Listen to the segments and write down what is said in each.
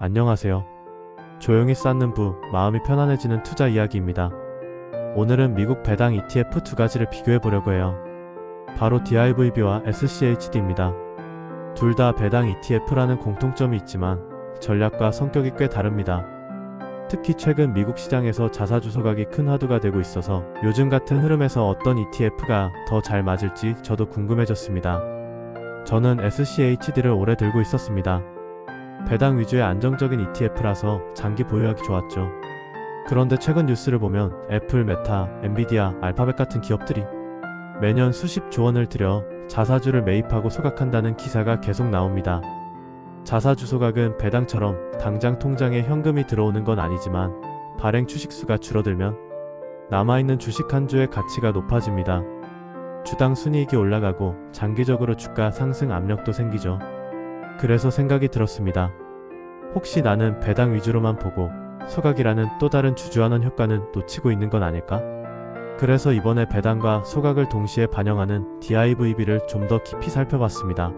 안녕하세요. 조용히 쌓는 부, 마음이 편안해지는 투자 이야기입니다. 오늘은 미국 배당 ETF 두 가지를 비교해 보려고 해요. 바로 DIVB와 SCHD입니다. 둘 다 배당 ETF라는 공통점이 있지만 전략과 성격이 꽤 다릅니다. 특히 최근 미국 시장에서 자사주 소각이 큰 화두가 되고 있어서 요즘 같은 흐름에서 어떤 ETF가 더 잘 맞을지 저도 궁금해졌습니다. 저는 SCHD를 오래 들고 있었습니다. 배당 위주의 안정적인 ETF라서 장기 보유하기 좋았죠. 그런데 최근 뉴스를 보면 애플, 메타, 엔비디아, 알파벳 같은 기업들이 매년 수십조 원을 들여 자사주를 매입하고 소각한다는 기사가 계속 나옵니다. 자사주 소각은 배당처럼 당장 통장에 현금이 들어오는 건 아니지만 발행 주식수가 줄어들면 남아있는 주식 한 주의 가치가 높아집니다. 주당 순이익이 올라가고 장기적으로 주가 상승 압력도 생기죠. 그래서 생각이 들었습니다. 혹시 나는 배당 위주로만 보고 소각이라는 또 다른 주주환원 효과는 놓치고 있는 건 아닐까? 그래서 이번에 배당과 소각을 동시에 반영하는 DIVB를 좀 더 깊이 살펴봤습니다.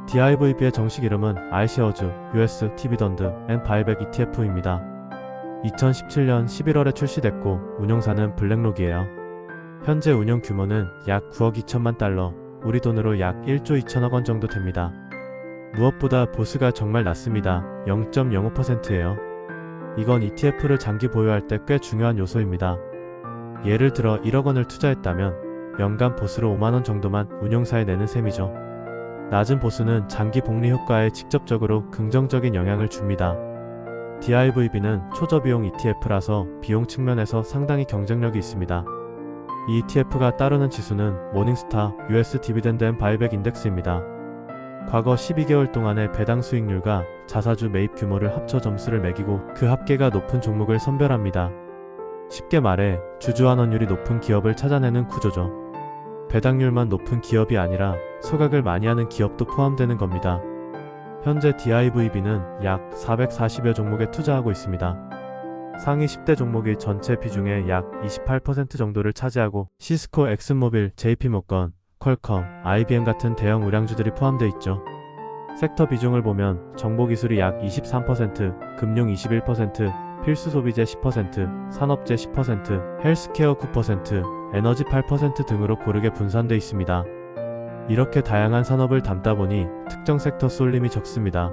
DIVB의 정식 이름은 iShares US Dividend and Buyback ETF입니다. 2017년 11월에 출시됐고 운용사는 블랙록이에요. 현재 운용 규모는 약 9억 2천만 달러, 우리 돈으로 약 1조 2천억 원 정도 됩니다. 무엇보다 보수가 정말 낮습니다. 0.05%예요. 이건 ETF를 장기 보유할 때 꽤 중요한 요소입니다. 예를 들어 1억 원을 투자했다면 연간 보수로 5만 원 정도만 운용사에 내는 셈이죠. 낮은 보수는 장기 복리 효과에 직접적으로 긍정적인 영향을 줍니다. DIVB는 초저비용 ETF라서 비용 측면에서 상당히 경쟁력이 있습니다. 이 ETF가 따르는 지수는 모닝스타 US 디비덴드 앤 바이백 인덱스입니다. 과거 12개월 동안의 배당 수익률과 자사주 매입 규모를 합쳐 점수를 매기고 그 합계가 높은 종목을 선별합니다. 쉽게 말해 주주환원율이 높은 기업을 찾아내는 구조죠. 배당률만 높은 기업이 아니라 소각을 많이 하는 기업도 포함되는 겁니다. 현재 DIVB는 약 440여 종목에 투자하고 있습니다. 상위 10대 종목이 전체 비중의 약 28% 정도를 차지하고 시스코, 엑슨모빌, JP모건, 퀄컴, IBM 같은 대형 우량주들이 포함되어 있죠. 섹터 비중을 보면 정보기술이 약 23%, 금융 21%, 필수소비재 10%, 산업재 10%, 헬스케어 9%, 에너지 8% 등으로 고르게 분산되어 있습니다. 이렇게 다양한 산업을 담다 보니 특정 섹터 쏠림이 적습니다.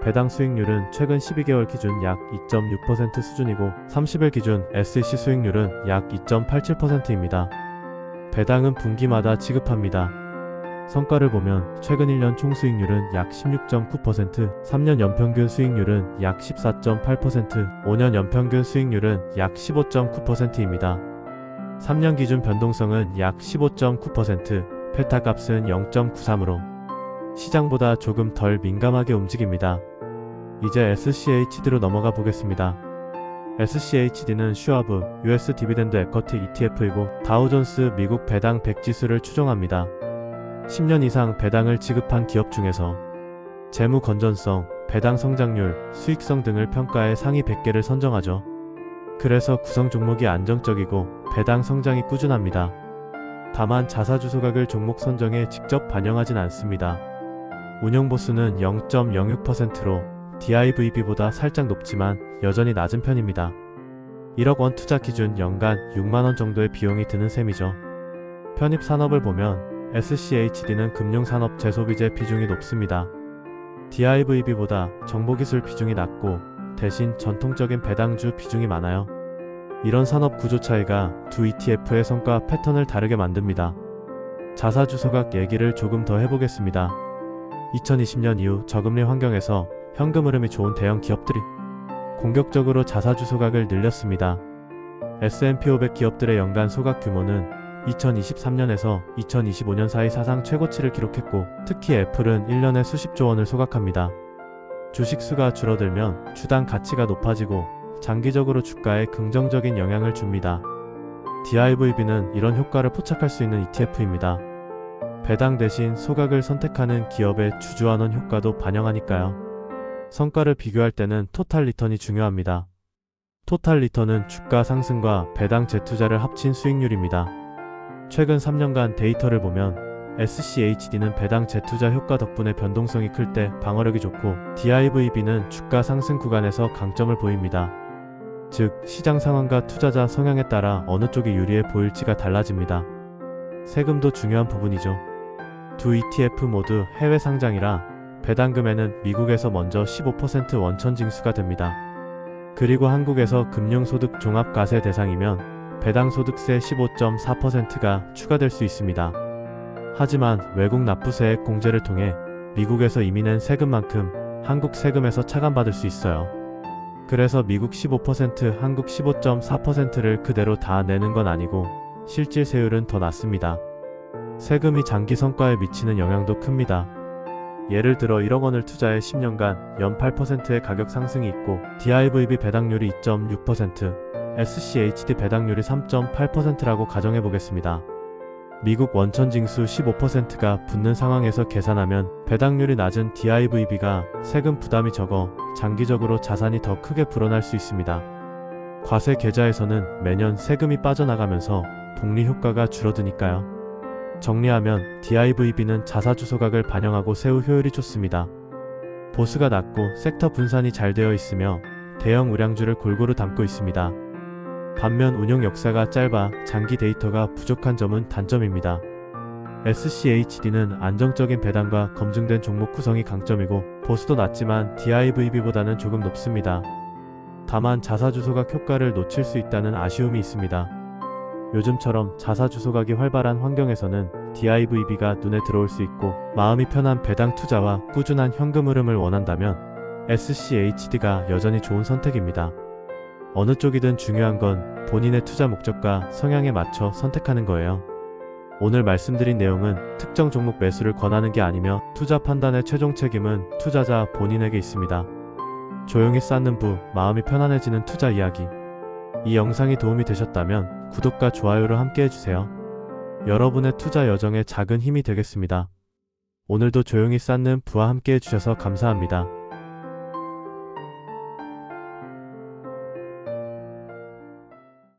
배당 수익률은 최근 12개월 기준 약 2.6% 수준이고 30일 기준 SEC 수익률은 약 2.87%입니다. 배당은 분기마다 지급합니다. 성과를 보면 최근 1년 총 수익률은 약 16.9%, 3년 연평균 수익률은 약 14.8%, 5년 연평균 수익률은 약 15.9%입니다. 3년 기준 변동성은 약 15.9%, 페타값은 0.93으로 시장보다 조금 덜 민감하게 움직입니다. 이제 SCHD로 넘어가 보겠습니다. SCHD는 슈와브 US 디비덴드 에쿼티 ETF이고 다우존스 미국 배당 100 지수를 추종합니다. 10년 이상 배당을 지급한 기업 중에서 재무 건전성, 배당 성장률, 수익성 등을 평가해 상위 100개를 선정하죠. 그래서 구성 종목이 안정적이고 배당 성장이 꾸준합니다. 다만 자사주 소각을 종목 선정에 직접 반영하진 않습니다. 운용 보수는 0.06%로 DIVB보다 살짝 높지만 여전히 낮은 편입니다. 1억 원 투자 기준 연간 6만 원 정도의 비용이 드는 셈이죠. 편입 산업을 보면 SCHD는 금융산업 제소비재 비중이 높습니다. DIVB보다 정보기술 비중이 낮고 대신 전통적인 배당주 비중이 많아요. 이런 산업 구조 차이가 두 ETF의 성과 패턴을 다르게 만듭니다. 자사주 소각 얘기를 조금 더 해보겠습니다. 2020년 이후 저금리 환경에서 현금 흐름이 좋은 대형 기업들이 공격적으로 자사주 소각을 늘렸습니다. S&P 500 기업들의 연간 소각 규모는 2023년에서 2025년 사이 사상 최고치를 기록했고 특히 애플은 1년에 수십조 원을 소각합니다. 주식수가 줄어들면 주당 가치가 높아지고 장기적으로 주가에 긍정적인 영향을 줍니다. DIVB는 이런 효과를 포착할 수 있는 ETF입니다. 배당 대신 소각을 선택하는 기업의 주주환원 효과도 반영하니까요. 성과를 비교할 때는 토탈 리턴이 중요합니다. 토탈 리턴은 주가 상승과 배당 재투자를 합친 수익률입니다. 최근 3년간 데이터를 보면 SCHD는 배당 재투자 효과 덕분에 변동성이 클 때 방어력이 좋고 DIVB는 주가 상승 구간에서 강점을 보입니다. 즉, 시장 상황과 투자자 성향에 따라 어느 쪽이 유리해 보일지가 달라집니다. 세금도 중요한 부분이죠. 두 ETF 모두 해외 상장이라 배당금에는 미국에서 먼저 15% 원천 징수가 됩니다. 그리고 한국에서 금융소득 종합과세 대상이면 배당소득세 15.4%가 추가될 수 있습니다. 하지만 외국 납부세액 공제를 통해 미국에서 이미 낸 세금만큼 한국 세금에서 차감받을 수 있어요. 그래서 미국 15%, 한국 15.4%를 그대로 다 내는 건 아니고 실질 세율은 더 낮습니다. 세금이 장기 성과에 미치는 영향도 큽니다. 예를 들어 1억 원을 투자해 10년간 연 8%의 가격 상승이 있고 DIVB 배당률이 2.6%, SCHD 배당률이 3.8%라고 가정해 보겠습니다. 미국 원천 징수 15%가 붙는 상황에서 계산하면 배당률이 낮은 DIVB가 세금 부담이 적어 장기적으로 자산이 더 크게 불어날 수 있습니다. 과세 계좌에서는 매년 세금이 빠져나가면서 복리 효과가 줄어드니까요. 정리하면 DIVB는 자사주소각을 반영하고 세후 효율이 좋습니다. 보수가 낮고 섹터 분산이 잘 되어 있으며 대형 우량주를 골고루 담고 있습니다. 반면 운용 역사가 짧아 장기 데이터가 부족한 점은 단점입니다. SCHD는 안정적인 배당과 검증된 종목 구성이 강점이고 보수도 낮지만 DIVB보다는 조금 높습니다. 다만 자사주소각 효과를 놓칠 수 있다는 아쉬움이 있습니다. 요즘처럼 자사주소각이 활발한 환경에서는 DIVB가 눈에 들어올 수 있고 마음이 편한 배당 투자와 꾸준한 현금 흐름을 원한다면 SCHD가 여전히 좋은 선택입니다. 어느 쪽이든 중요한 건 본인의 투자 목적과 성향에 맞춰 선택하는 거예요. 오늘 말씀드린 내용은 특정 종목 매수를 권하는 게 아니며 투자 판단의 최종 책임은 투자자 본인에게 있습니다. 조용히 쌓는 부, 마음이 편안해지는 투자 이야기. 이 영상이 도움이 되셨다면 구독과 좋아요를 함께 해주세요. 여러분의 투자 여정에 작은 힘이 되겠습니다. 오늘도 조용히 쌓는 부와 함께 해주셔서 감사합니다.